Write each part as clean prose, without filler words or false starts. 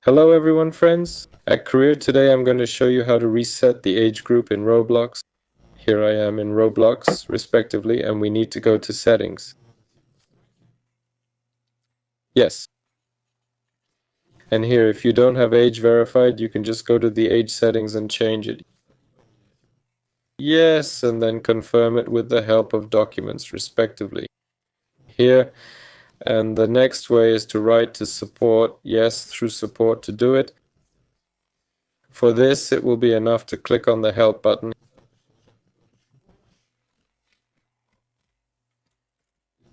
Hello everyone, friends. At Career today I'm going to show you how to reset the age group in Roblox. Here I am in Roblox, respectively, and we need to go to Settings. Yes. And here, if you don't have age verified, you can just go to the age settings and change it. Yes, and then confirm it with the help of documents, respectively. Here, and the next way is to write to support, yes, through support to do it. For this, it will be enough to click on the help button.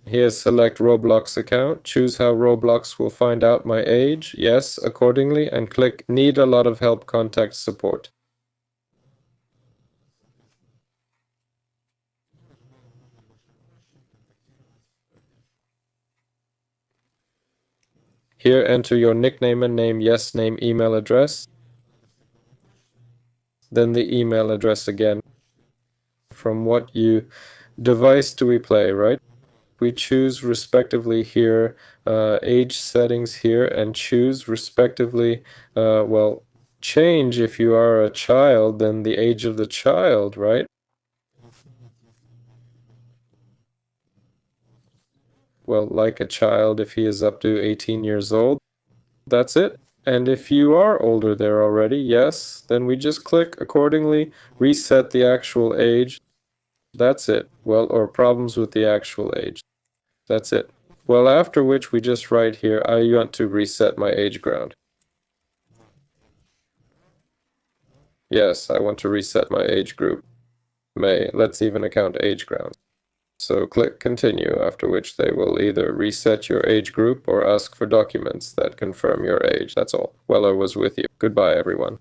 Here, select Roblox account, choose how Roblox will find out my age, yes, accordingly, and click Need a lot of help, contact support. Here, enter your nickname and name, yes, name, email address, then the email address again. From what device do we play, right? We choose respectively here, age settings here, and choose respectively, change if you are a child, then the age of the child, right? Well, like a child if he is up to 18 years old. That's it. And if you are older there already, yes, then we just click accordingly, reset the actual age. That's it. Well, or problems with the actual age. That's it. Well, after which we just write here, I want to reset my age ground. Yes, I want to reset my age group. May. Let's even account age ground. So click continue, after which they will either reset your age group or ask for documents that confirm your age. That's all. Weller was with you. Goodbye, everyone.